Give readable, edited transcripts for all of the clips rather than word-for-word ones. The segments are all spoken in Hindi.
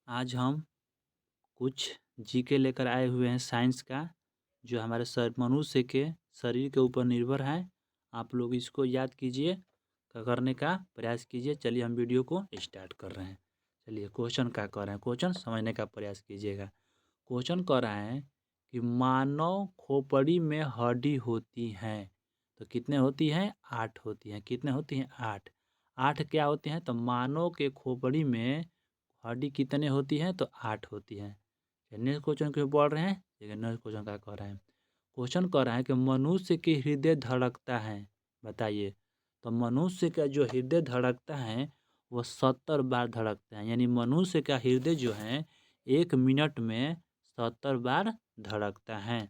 आज हम कुछ जीके लेकर आए हुए हैं साइंस का, जो हमारे मनुष्य के शरीर के ऊपर निर्भर है। आप लोग इसको याद कीजिए, करने का प्रयास कीजिए। चलिए हम वीडियो को स्टार्ट कर रहे हैं। चलिए क्वेश्चन क्या कर रहे हैं, क्वेश्चन समझने का प्रयास कीजिएगा। क्वेश्चन कर रहा है कि मानव खोपड़ी में हड्डी होती हैं तो कितने होती हैं? 8 होती हैं। कितने होती हैं? 8। 8 क्या होती हैं? तो मानव के खोपड़ी में हड्डी कितने होती हैं? तो 8 होती हैं। नेक्स्ट क्वेश्चन क्यों बोल रहे हैं? देखिए नेक्स्ट क्वेश्चन क्या कह रहे हैं। क्वेश्चन कह रहा है कि मनुष्य की हृदय धड़कता है, बताइए। तो मनुष्य का जो हृदय धड़कता है वो 70 बार धड़कता है। यानी मनुष्य का हृदय जो है 1 मिनट में 70 बार धड़कता है।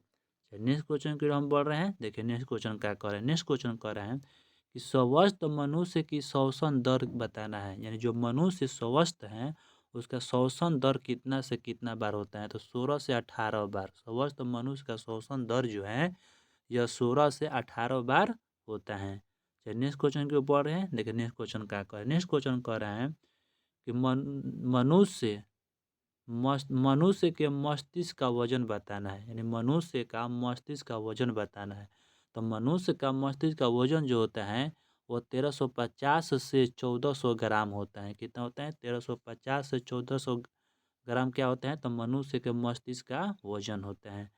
नेक्स्ट क्वेश्चन की हम बोल रहे हैं। देखिए नेक्स्ट क्वेश्चन क्या कह रहे हैं। नेक्स्ट क्वेश्चन कह रहे हैं कि स्वस्थ मनुष्य की श्वसन दर बताना है। यानी जो मनुष्य स्वस्थ है उसका श्वसन दर कितना से कितना बार होता है? तो 16 से 18 बार। स्वस्थ मनुष्य का श्वसन दर जो है यह 16 से 18 बार होता है। चलिए नेक्स्ट क्वेश्चन के ऊपर है। देखिए नेक्स्ट क्वेश्चन क्या कह रहे हैं। नेक्स्ट क्वेश्चन कह रहे हैं कि मनुष्य के मस्तिष्क का वजन बताना है। यानी मनुष्य का मस्तिष्क का वजन बताना है। तो मनुष्य का मस्तिष्क का वजन जो होता है वो 1350 से 1400 ग्राम होता है। कितना होता है? 1350 से 1400 ग्राम क्या होता है? तो मनुष्य के मस्तिष्क का वजन होता है।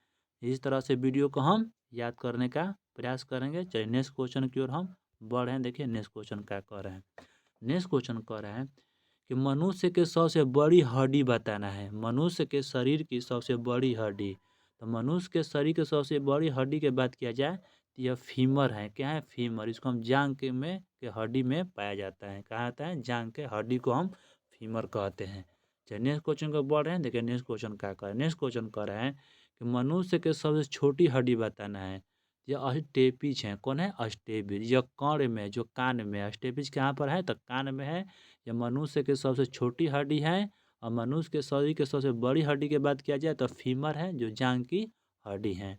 इस तरह से वीडियो को हम याद करने का प्रयास करेंगे। चलिए नेक्स्ट क्वेश्चन की ओर हम बढ़ रहे हैं। देखिए नेक्स्ट क्वेश्चन क्या कह रहे हैं। नेक्स्ट क्वेश्चन कह रहे हैं कि मनुष्य के सबसे बड़ी हड्डी बताना है। मनुष्य के शरीर की सबसे बड़ी हड्डी। तो मनुष्य के शरीर की सबसे बड़ी हड्डी की बात किया जाए तो यह फीमर है। क्या है? फीमर। इसको हम जांग के हड्डी में पाया जाता है। कहा जाता है? जांग के हड्डी को हम फीमर कहते हैं। चलिए नेक्स्ट क्वेश्चन को बढ़ रहे हैं। देखिए नेक्स्ट क्वेश्चन क्या कर रहे हैं। नेक्स्ट क्वेश्चन कर रहे हैं कि मनुष्य के सबसे छोटी हड्डी बताना है। यह अस्टेपिज है। कौन है? अस्टेपिज। यह कर्ण में, जो कान में। अस्टेपिज कहाँ पर है? तो कान में है। यह मनुष्य के सबसे छोटी हड्डी है। और मनुष्य के शरीर के सबसे बड़ी हड्डी की बात किया जाए तो फीमर है, जो जांग की हड्डी है।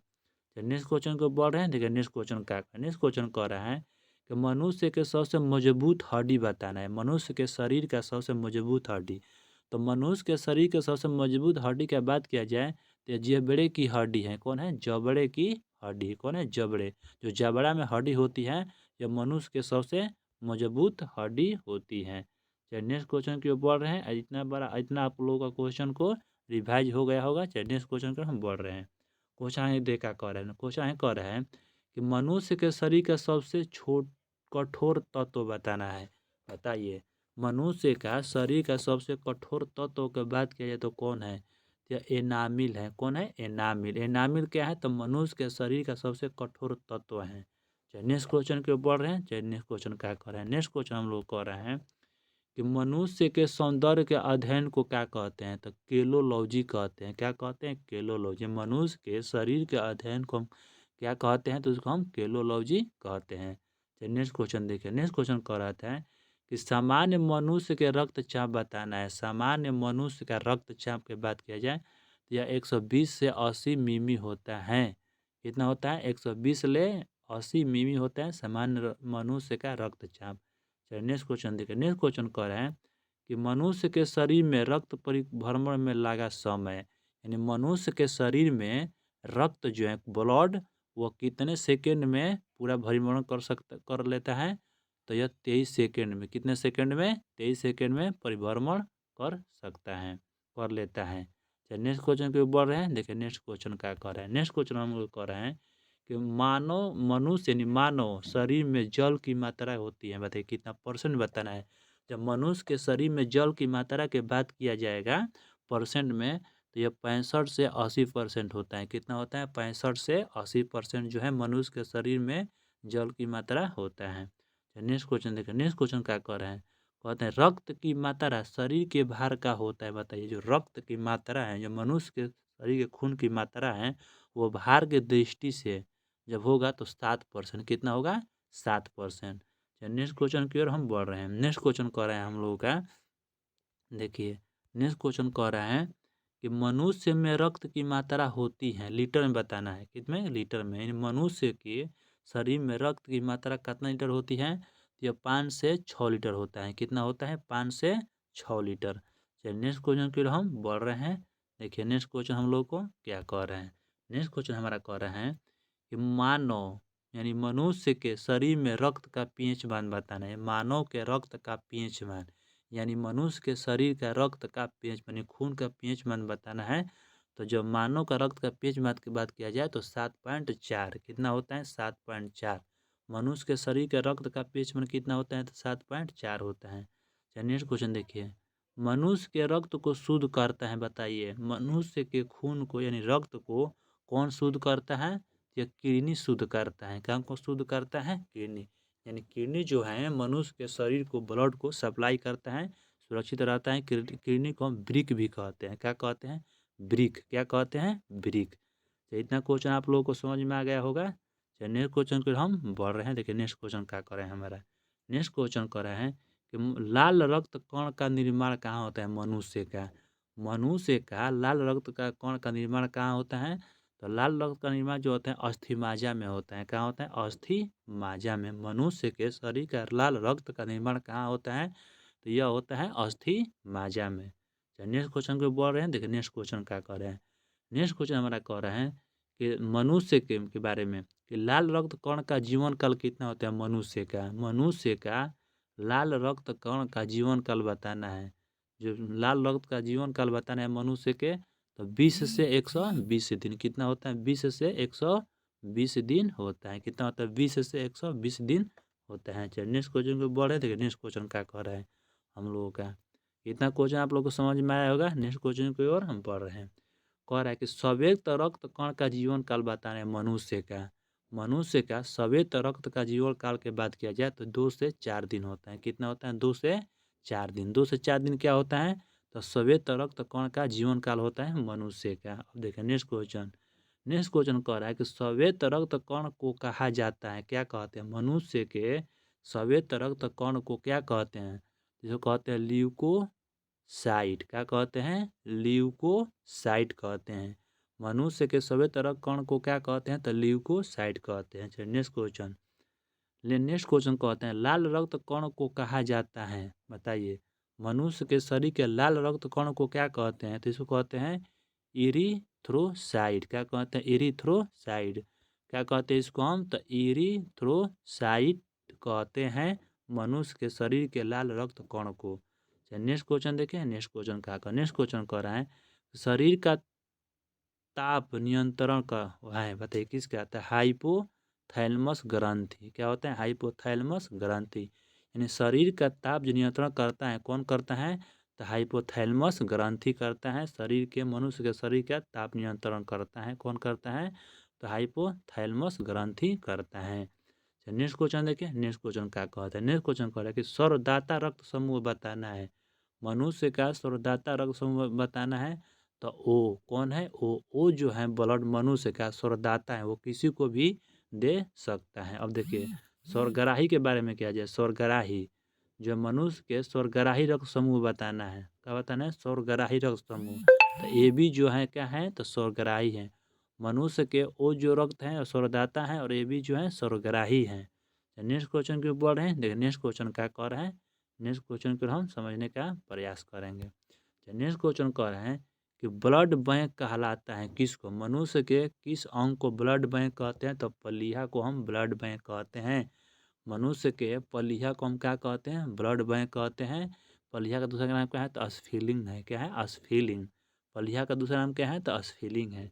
तो नेक्स्ट क्वेश्चन को बढ़ रहे हैं। देखिए नेक्स्ट क्वेश्चन क्या है। नेक्स्ट क्वेश्चन कह रहा है कि मनुष्य के सबसे मजबूत हड्डी बताना है। मनुष्य के शरीर का सबसे मजबूत हड्डी। तो मनुष्य के शरीर के सबसे मजबूत हड्डी की बात किया जाए तो जबड़े की हड्डी है। कौन है? जबड़े की हड्डी। कौन है? जबड़े। जो जबड़ा में हड्डी होती है यह मनुष्य के सबसे मजबूत हड्डी होती है। चलिए नेक्स्ट क्वेश्चन की ओर बढ़ रहे हैं। इतना आप लोगों का क्वेश्चन को रिवाइज हो गया होगा। चलिए नेक्स्ट क्वेश्चन की ओर हम बढ़ रहे हैं। क्वेश्चन है देखा कह रहे हैं। क्वेश्चन है कह रहे हैं कि मनुष्य के शरीर का सबसे कठोर तत्व बताना है। बताइए। मनुष्य का शरीर का सबसे कठोर तत्व की बात किया जाए तो कौन है? तो एनामिल है। कौन है? एनामिल। एनामिल क्या है? तो मनुष्य के शरीर का सबसे कठोर तत्व है। चलिए नेक्स्ट क्वेश्चन के ऊपर रहे हैं। चलिए नेक्स्ट क्वेश्चन क्या कर रहे हैं। नेक्स्ट क्वेश्चन हम लोग कह रहे हैं कि मनुष्य के सौंदर्य के अध्ययन को क्या कहते हैं? तो केलोलॉजी कहते हैं। क्या कहते हैं? केलोलॉजी। मनुष्य के शरीर के अध्ययन को हम क्या कहते हैं? तो उसको हम केलोलॉजी कहते हैं। चलिए नेक्स्ट क्वेश्चन देखिए। नेक्स्ट क्वेश्चन कह रहा था कि सामान्य मनुष्य के रक्तचाप बताना है। सामान्य मनुष्य का रक्तचाप की बात किया जाए तो यह 120 से 80 मिमी होता है। कितना होता है? 120 ले 80 मिमी होता है सामान्य मनुष्य का रक्तचाप। चलिए नेक्स्ट क्वेश्चन देखिए। नेक्स्ट क्वेश्चन कह रहे हैं कि मनुष्य के शरीर में रक्त परिभ्रमण में लगा समय। यानी मनुष्य के शरीर में रक्त जो है, ब्लड, वो कितने सेकेंड में पूरा परिभ्रमण कर लेता है? तो यह 23 सेकेंड में। कितने सेकेंड में? 23 सेकेंड में परिभ्रमण कर सकता है, कर लेता है। चलिए नेक्स्ट क्वेश्चन के ऊपर रहे हैं। देखिए नेक्स्ट क्वेश्चन क्या कर रहे हैं। नेक्स्ट क्वेश्चन हम लोग कर रहे हैं कि मनुष्य यानी मानव शरीर में जल की मात्रा होती है। बताइए कितना परसेंट बताना है। जब मनुष्य के शरीर में जल की मात्रा की बात किया जाएगा परसेंट में तो यह 65 से 80% होता है। कितना होता है? 65 से 80% जो है मनुष्य के शरीर में जल की मात्रा होता है। नेक्स्ट क्वेश्चन देखिए। नेक्स्ट क्वेश्चन क्या कर रहे हैं। कहते हैं रक्त की मात्रा शरीर के भार का होता है। बताइए जो रक्त की मात्रा है, जो मनुष्य के शरीर के खून की मात्रा है, वो भार के दृष्टि से जब होगा तो 7%। कितना होगा? 7%। चलिए नेक्स्ट क्वेश्चन की ओर हम बढ़ रहे हैं। नेक्स्ट क्वेश्चन कह रहे हैं हम लोगों का। देखिए नेक्स्ट क्वेश्चन कह रहा है कि मनुष्य में रक्त की मात्रा होती है, लीटर में बताना है। कितने? लीटर में। यानी मनुष्य के शरीर में रक्त की मात्रा कितना लीटर होती है? तो यह 5 से 6 लीटर होता है। कितना होता है? 5 से 6 लीटर। चलिए नेक्स्ट क्वेश्चन की ओर हम बढ़ रहे हैं। देखिए नेक्स्ट क्वेश्चन हम लोग को क्या कह रहे हैं। नेक्स्ट क्वेश्चन हमारा कह रहे हैं कि मानव यानी मनुष्य के शरीर में रक्त का पीएच मान बताना है। मानव के रक्त का पीएच मान यानी मनुष्य के शरीर का रक्त का पीएच मान खून का पीएच मान बताना है। तो जब मानव का रक्त का पीएच मान की बात किया जाए तो 7.4 कितना होता है 7.4। मनुष्य के शरीर के रक्त का पीएच मान कितना होता है तो 7.4 होता है। चलिए नेक्स्ट क्वेश्चन देखिए मनुष्य के रक्त को शुद्ध करता है बताइए। मनुष्य के खून को यानी रक्त को कौन शुद्ध करता है। यह किडनी शुद्ध करता है। क्या को शुद्ध करता है किडनी यानी किडनी जो है मनुष्य के शरीर को ब्लड को सप्लाई करता है सुरक्षित रहता है। किडनी को हम ब्रिक भी कहते हैं। क्या कहते हैं ब्रिक। क्या कहते हैं ब्रिक। तो इतना क्वेश्चन आप लोगों को समझ में आ गया होगा। चलिए नेक्स्ट क्वेश्चन को हम बढ़ रहे हैं। देखिए नेक्स्ट क्वेश्चन क्या कर रहे हैं हमारा। नेक्स्ट क्वेश्चन कर रहे हैं कि लाल रक्त कण का निर्माण कहाँ होता है मनुष्य का। मनुष्य का लाल रक्त का कण का निर्माण कहाँ होता है तो लाल रक्त का निर्माण जो होता है अस्थि माजा में होता है। कहाँ होता है अस्थि माजा में। मनुष्य के शरीर का लाल रक्त का निर्माण कहाँ होता है तो यह होता है अस्थि माजा में। नेक्स्ट क्वेश्चन को बोल रहे हैं। देखिए नेक्स्ट क्वेश्चन क्या कर रहे हैं। नेक्स्ट क्वेश्चन हमारा कह रहे हैं कि मनुष्य के बारे में कि लाल रक्त कण का जीवन काल कितना होता है मनुष्य का। मनुष्य का लाल रक्त कण का जीवन काल बताना है। जो लाल रक्त का जीवन काल बताना है मनुष्य के तो 20 से 120 दिन कितना होता है 20 से 120 दिन होता है। कितना होता है 20 से 120 दिन होता है। चलिए नेक्स्ट क्वेश्चन को बढ़े। देखिए नेक्स्ट क्वेश्चन क्या कह रहा है हम लोगों का। इतना क्वेश्चन आप लोग को समझ में आया होगा। नेक्स्ट क्वेश्चन की ओर हम पढ़ रहे हैं। कह रहा है कि श्वेत रक्त कण का जीवन काल बताना है मनुष्य का। मनुष्य का श्वेत रक्त का जीवन काल की बात किया जाए तो 2 से 4 दिन होता है। कितना होता है 2 से 4 दिन। 2 से 4 दिन क्या होता है तो श्वेत रक्त कण का जीवन काल होता है मनुष्य का। अब देखिए नेक्स्ट क्वेश्चन। नेक्स्ट क्वेश्चन कह रहा है कि श्वेत रक्त कण को कहा जाता है। क्या कहते हैं मनुष्य के श्वेत रक्त कण को क्या कहते हैं जिसको कहते हैं ल्यूकोसाइट। क्या कहते हैं ल्यूकोसाइट कहते हैं। मनुष्य के श्वेत रक्त कण को क्या कहते हैं तो ल्यूकोसाइट कहते हैं। चलिए नेक्स्ट क्वेश्चन। नेक्स्ट क्वेश्चन कहते हैं लाल रक्त कण को कहा जाता है बताइए। मनुष्य के शरीर के लाल रक्त कण को क्या कहते हैं तो इसको कहते हैं इरिथ्रोसाइट। क्या कहते हैं इरिथ्रोसाइट। क्या कहते हैं इसको हम तो इरिथ्रोसाइट कहते हैं मनुष्य के शरीर के लाल रक्त कण को। चलिए नेक्स्ट क्वेश्चन देखें। नेक्स्ट क्वेश्चन क्या कर नेक्स्ट क्वेश्चन कह रहा है शरीर का ताप नियंत्रण का है बताइए किसका आता है हाइपोथैलेमस ग्रंथि। क्या होता है हाइपोथैलेमस ग्रंथि यानी शरीर का ताप जो नियंत्रण करता है कौन करता है तो हाइपोथैलेमस ग्रंथि करता है। शरीर के मनुष्य के शरीर का ताप नियंत्रण करता है कौन करता है तो हाइपोथैलेमस ग्रंथि करता है। नेक्स्ट क्वेश्चन देखिए। नेक्स्ट क्वेश्चन क्या कहता है। नेक्स्ट क्वेश्चन कह रहा है कि स्वरदाता रक्त समूह बताना है। मनुष्य का स्वरदाता रक्त समूह बताना है तो ओ कौन है ओ जो है ब्लड मनुष्य का स्वरदाता है वो किसी को भी दे सकता है। अब देखिए स्वरग्राही के बारे में क्या जाए। स्वरग्राही जो मनुष्य के स्वरग्राही रक्त समूह बताना है। क्या बताना है स्वरग्राही रक्त समूह तो ए बी जो है क्या है तो स्वरग्राही है। मनुष्य के ओ जो रक्त है स्वरदाता है और ए बी जो है स्वरग्राही है। नेक्स्ट क्वेश्चन के ऊपर है। देखिए नेक्स्ट क्वेश्चन क्या कर रहे हैं। नेक्स्ट क्वेश्चन को हम समझने का प्रयास करेंगे। नेक्स्ट क्वेश्चन कह रहे हैं कि ब्लड बैंक कहलाता है किसको। मनुष्य के किस अंग को ब्लड बैंक कहते हैं तो पलीहा को हम ब्लड बैंक कहते हैं। मनुष्य के पलीहा को हम क्या कहते हैं ब्लड बैंक कहते हैं। पलीहा का दूसरा नाम क्या है तो अस्फीलिंग है। क्या है अस्फीलिंग। पलीहा का दूसरा नाम क्या है तो अस्फीलिंग है।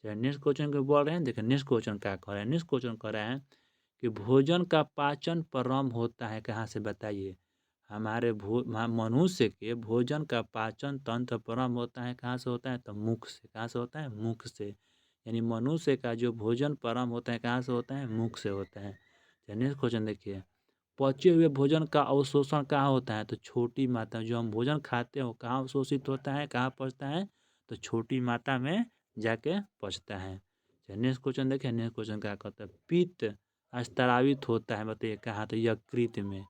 चलिए नेक्स्ट क्वेश्चन को बोल रहे हैं। देखिए नेक्स्ट क्वेश्चन क्या कह रहे हैं। नेक्स्ट क्वेश्चन कह रहे हैं कि भोजन का पाचन प्रारंभ होता है कहाँ से बताइए। हमारे मनुष्य के भोजन का पाचन तंत्र प्रारंभ होता है कहाँ से होता है तो मुख से। कहाँ से होता है मुख से। यानी मनुष्य का जो भोजन प्रारंभ होता है कहाँ से होता है मुख से होता है। नेक्स्ट क्वेश्चन देखिए पचे हुए भोजन का अवशोषण कहाँ होता है तो छोटी मात्रा जो हम भोजन खाते हैं वो कहाँ अवशोषित होता है कहाँ पचता है तो छोटी मात्रा में जाके पचता है। नेक्स्ट क्वेश्चन देखिए। नेक्स्ट क्वेश्चन क्या कहता है पित्त स्रावित होता है बताइए कहाँ तो यकृत में।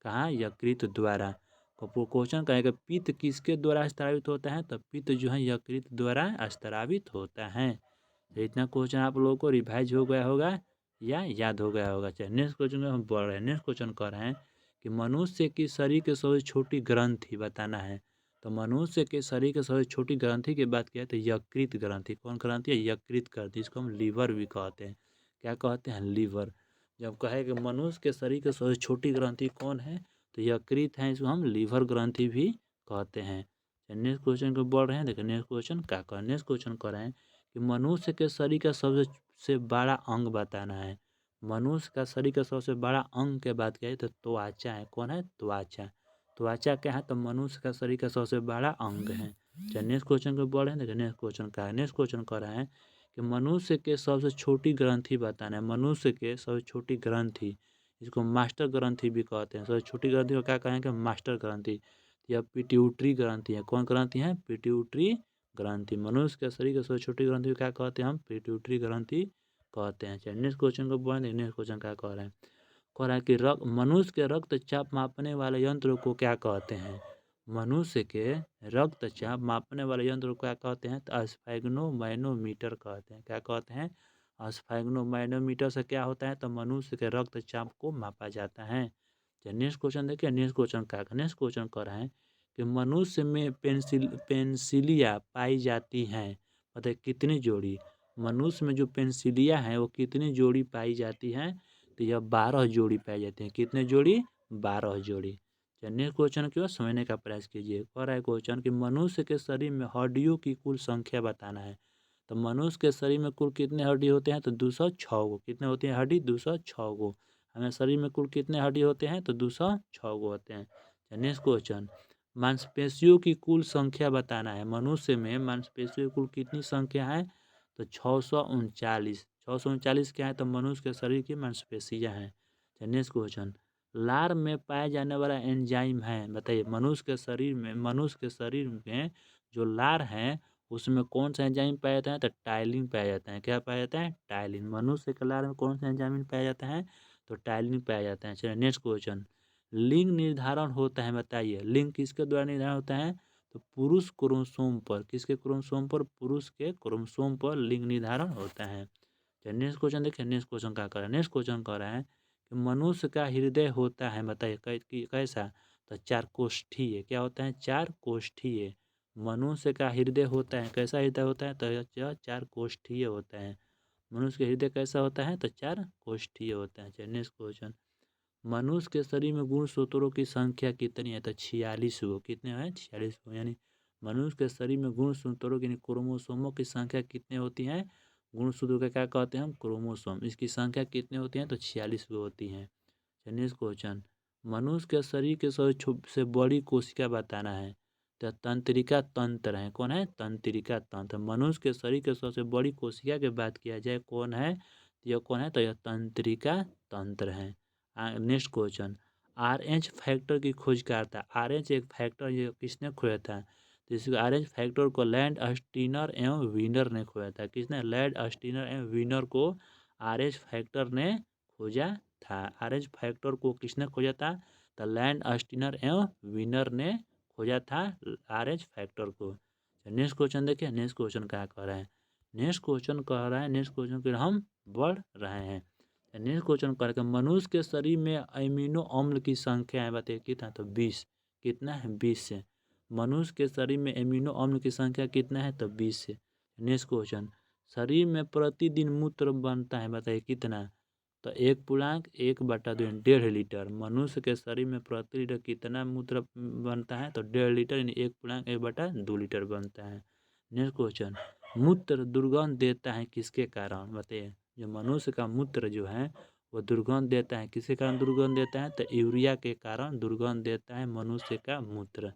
कहाँ यकृत द्वारा। क्वेश्चन कहेगा पित्त किसके द्वारा स्रावित होता है तो पित्त जो है यकृत द्वारा स्रावित होता है। तो इतना क्वेश्चन आप लोगों को रिवाइज हो गया होगा या याद हो गया होगा। चलिए नेक्स्ट क्वेश्चन में हम पढ़ रहे हैं। नेक्स्ट क्वेश्चन कह रहे हैं कि मनुष्य की शरीर के सबसे छोटी ग्रंथि बताना है। तो मनुष्य के शरीर की सबसे छोटी ग्रंथि की बात किया तो यकृत ग्रंथि। कौन ग्रंथि है? यकृत ग्रंथि। इसको हम लीवर भी कहते हैं। क्या कहते हैं? लीवर। जब कहे कि मनुष्य के शरीर की सबसे छोटी ग्रंथि कौन है तो यकृत है, इसको हम लीवर ग्रंथि भी कहते हैं। नेक्स्ट क्वेश्चन को बढ़ रहे हैं। देखिए नेक्स्ट क्वेश्चन क्या कर नेक्स्ट क्वेश्चन कर रहे हैं कि मनुष्य के शरीर का सबसे बड़ा अंग बताना है। मनुष्य का शरीर का सबसे बड़ा अंग के बात किया तो त्वचा है। कौन है? त्वचा। त्वचा क्या है? तो मनुष्य का शरीर का सबसे बड़ा अंग है। चलिए नेक्स्ट क्वेश्चन को बढ़े। देखिए नेक्स्ट क्वेश्चन का है। नेक्स्ट क्वेश्चन कर रहे हैं कि मनुष्य के सबसे छोटी ग्रंथि बताना है। मनुष्य के सबसे छोटी ग्रंथि, इसको मास्टर ग्रंथि भी कहते हैं। सबसे छोटी ग्रंथि को क्या कहेंगे? मास्टर ग्रंथि। यह पिट्यूटरी ग्रंथि है। कौन ग्रंथि है? पिट्यूटरी ग्रंथि। मनुष्य के शरीर की सबसे छोटी ग्रंथि को क्या कहते हैं? हम पिट्यूटरी ग्रंथि कहते हैं। चलिए नेक्स्ट क्वेश्चन को बढ़े। नेक्स्ट क्वेश्चन क्या कह रहे हैं? कह रहा है कि मनुष्य के रक्तचाप मापने वाले यंत्र को क्या कहते हैं? मनुष्य के रक्तचाप मापने वाले यंत्र को क्या कहते हैं? तो स्फैग्नोमैनोमीटर कहते हैं। क्या कहते हैं? स्फैग्नोमैनोमीटर से क्या होता है? तो मनुष्य के रक्तचाप को मापा जाता है। चलिए नेक्स्ट क्वेश्चन देखिए। नेक्स्ट क्वेश्चन क्या है? नेक्स्ट क्वेश्चन कह रहे हैं कि मनुष्य में पेंसिलिया पाई जाती हैं, मतलब कितनी जोड़ी? मनुष्य में जो पेंसिलिया है वो कितनी जोड़ी पाई जाती हैं? तो यह 12 जोड़ी पाई जाती हैं। कितने जोड़ी? 12 जोड़ी। चलिए क्वेश्चन को समझने का प्रयास कीजिए। कह रहा है क्वेश्चन कि मनुष्य के शरीर में हड्डियों की कुल संख्या बताना है। तो मनुष्य के शरीर में कुल कितने हड्डी होते हैं? तो 206 गो। कितने होती हैं हड्डी? 206 गो। हमें शरीर में कुल कितने हड्डी होते हैं? तो 206 गो होते हैं। नेक्स्ट क्वेश्चन, मांसपेशियों की कुल संख्या बताना है। मनुष्य में मांसपेशियों की कुल कितनी संख्या है? तो 639। 639 क्या है? तो मनुष्य के शरीर की मांसपेशियां हैं। नेक्स्ट क्वेश्चन, लार में पाया जाने वाला एंजाइम है, बताइए। मनुष्य के शरीर में जो लार है उसमें कौन सा एंजाइम पाया जाता है? तो टाइलिन पाया जाता है। क्या पाया जाता है? टाइलिन। मनुष्य के लार में कौन सा एंजाइम पाया जाता है? तो टाइलिन पाया जाता है। चलिए नेक्स्ट क्वेश्चन, लिंग निर्धारण होता है, बताइए। लिंग किसके द्वारा निर्धारण होता है? तो पुरुष क्रोमोसोम पर। किसके क्रोमोसोम पर? पुरुष के क्रोमोसोम पर लिंग निर्धारण होता है। चलिए नेक्स्ट क्वेश्चन देखिए। नेक्स्ट क्वेश्चन क्या कर रहा है? नेक्स्ट क्वेश्चन कह रहा है कि मनुष्य का हृदय होता है, बताइए कैसा? तो 4 कोष्ठीय। क्या होता है? 4 कोष्ठीय। मनुष्य का हृदय होता है, कैसा हृदय होता है? तो यह 4 कोष्ठीय होता है। मनुष्य का हृदय कैसा होता है? तो 4 कोष्ठीय होता है। चलिए नेक्स्ट क्वेश्चन, मनुष्य के शरीर में गुणसूत्रों की संख्या कितनी है? तो 46 गो। कितने हैं? 46 गो। यानी मनुष्य के शरीर में गुणसूत्रों की क्रोमोसोमों की संख्या कितनी होती है? गुणसूत्रों का क्या कहते हैं हम? क्रोमोसोम। इसकी संख्या कितनी होती है? तो 46 गो होती है। नेक्स्ट क्वेश्चन, मनुष्य के शरीर के सबसे बड़ी कोशिका बताना है। तो तंत्रिका तंत्र है। कौन है? तंत्रिका तंत्र। मनुष्य के शरीर के सबसे बड़ी कोशिका की बात किया जाए कौन है? तो यह कौन है? तो यह तंत्रिका तंत्र है। नेक्स्ट क्वेश्चन, RH फैक्टर की खोज करता है। RH एक फैक्टर ये किसने खोजा था? तो इस RH फैक्टर को लैंड स्टीनर एवं वीनर ने खोजा था। किसने? लैंड स्टीनर एवं वीनर को RH फैक्टर ने खोजा था। RH फैक्टर को किसने खोजा था? तो लैंड स्टीनर एवं वीनर ने खोजा था RH फैक्टर को। नेक्स्ट क्वेश्चन देखिए। नेक्स्ट क्वेश्चन क्या कह रहा है? नेक्स्ट क्वेश्चन कह रहा है, नेक्स्ट क्वेश्चन की हम बढ़ रहे हैं। नेक्स्ट क्वेश्चन करके मनुष्य के शरीर में अमीनो अम्ल की संख्या है, बताइए कितना? तो 20। कितना है? 20 से। मनुष्य के शरीर में अमीनो अम्ल की संख्या कितना है? तो 20 से। नेक्स्ट क्वेश्चन, शरीर में प्रतिदिन मूत्र बनता है, बताइए कितना? तो 1.1/2 1.5 लीटर। मनुष्य के शरीर में प्रति लीटर कितना मूत्र बनता है? तो 1.5 लीटर, यानी 1.1/2 लीटर बनता है। नेक्स्ट क्वेश्चन, मूत्र दुर्गंध देता है किसके कारण, बताइए। जो मनुष्य का मूत्र जो है वो दुर्गंध देता है, किसके कारण दुर्गंध देता है? तो यूरिया के कारण दुर्गंध देता है मनुष्य का मूत्र।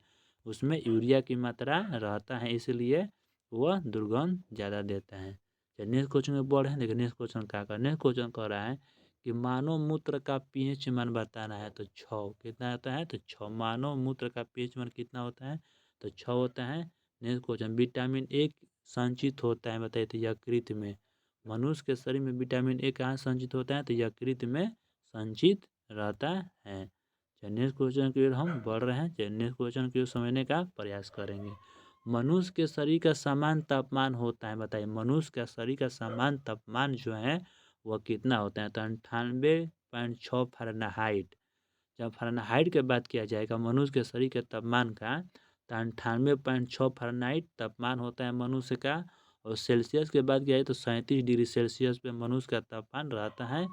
उसमें यूरिया की मात्रा रहता है, इसलिए वह दुर्गंध ज़्यादा देता है। चलिए नेक्स्ट क्वेश्चन में बढ़े हैं। देखिए नेक्स्ट क्वेश्चन क्या कर नेक्स्ट क्वेश्चन कह रहा है कि मानव मूत्र का पीएच मान बताना है। तो 6। कितना होता है? तो 6। मानव मूत्र का पीएच मान कितना होता है? तो 6 होता है। नेक्स्ट क्वेश्चन, विटामिन ए संचित होता है, बताइए। तो यकृत में। मनुष्य के शरीर में विटामिन ए कहाँ संचित होता है? तो यकृत में संचित रहता है। नेक्स्ट क्वेश्चन की ओर हम बढ़ रहे हैं। नेक्स्ट क्वेश्चन की ओर समझने का प्रयास करेंगे। मनुष्य के शरीर का समान तापमान होता है, बताइए। मनुष्य का शरीर का समान तापमान जो है वह कितना होता है? तो 98.6 फ़ारेनहाइट। जब फ़ारेनहाइट की बात किया जाएगा मनुष्य के शरीर के तापमान का, तो 98.6 फ़ारेनहाइट तापमान होता है मनुष्य का। और सेल्सियस के बात किया जाए तो 37 डिग्री सेल्सियस पे मनुष्य का तापमान रहता है।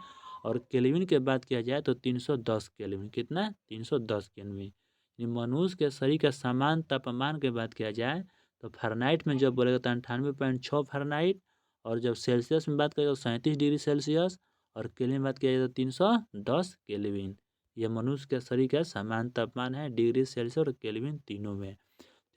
और केल्विन के बात किया जाए तो 310 केल्विन। कितना? 310 केल्विन। मनुष्य के शरीर का समान तापमान की बात किया जाए तो फ़ारेनहाइट में जब बोलेगा तो 98.6 फ़ारेनहाइट, और जब सेल्सियस में बात करेगा तो 37 डिग्री सेल्सियस, और केल्विन में बात किया जाए तो 310 केल्विन। यह मनुष्य के शरीर का समान तापमान है डिग्री सेल्सियस और केल्विन तीनों में।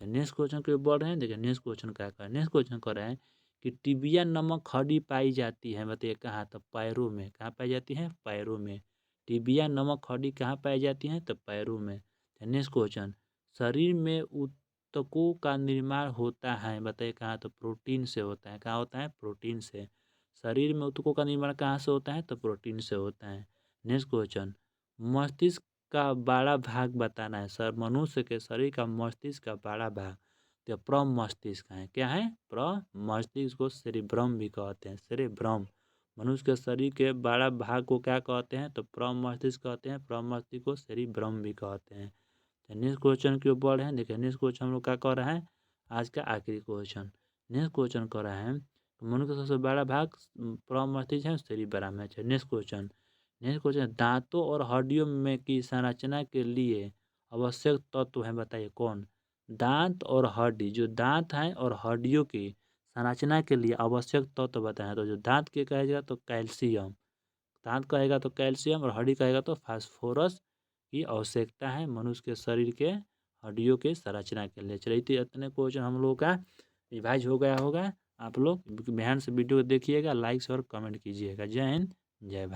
नेक्स्ट क्वेश्चन के बढ़ रहे हैं। देखिए नेक्स्ट क्वेश्चन क्या कर नेक्स्ट क्वेश्चन कर रहे हैं कि टिबिया नमक हड्डी पाई जाती है, बताइए कहाँ? तो पैरों में। कहाँ पाई जाती है? पैरों में। टिबिया नमक हड्डी कहाँ पाई जाती है? तो पैरों में। नेक्स्ट क्वेश्चन, शरीर में ऊतकों का निर्माण होता है, बताइए कहाँ? तो प्रोटीन से होता है। कहाँ होता है? प्रोटीन से। शरीर में ऊतकों का निर्माण कहाँ से होता है? तो प्रोटीन से होता है। नेक्स्ट क्वेश्चन, मस्तिष्क का बड़ा भाग बताना है सर। मनुष्य के शरीर का मस्तिष्क का बड़ा भाग तो प्रमस्तिष्क है। क्या है? प्रमस्तिष्क को सेरिब्रम भी कहते हैं। सेरिब्रम। मनुष्य के शरीर के बड़ा भाग को क्या कहते हैं? तो प्रमस्तिष्क कहते हैं। प्रमस्तिष्क को सेरिब्रम भी कहते हैं। नेक्स्ट क्वेश्चन के ऊपर है। देखिए नेक्स्ट क्वेश्चन हम लोग क्या कर रहे हैं, आज का आखिरी क्वेश्चन। नेक्स्ट क्वेश्चन कर रहे हैं मनुष्य का सबसे बड़ा भाग प्रमस्तिष्क है, सेरिब्रम है। नेक्स्ट क्वेश्चन, दांतों और हड्डियों में की संरचना के लिए आवश्यक तत्व है, बताइए कौन? दांत और हड्डी, जो दांत हैं और हड्डियों की संरचना के लिए आवश्यक तत्व बताएं। तो जो दांत के कहेगा तो कैल्शियम, दांत कहेगा तो कैल्शियम, और हड्डी कहेगा तो फास्फोरस की आवश्यकता है मनुष्य के शरीर के हड्डियों के संरचना के लिए। चलिए इतने क्वेश्चन हम लोगों का रिवाइज हो गया होगा। आप लोग ध्यान से वीडियो देखिएगा, लाइक और कमेंट कीजिएगा। जय हिंद, जय भारत।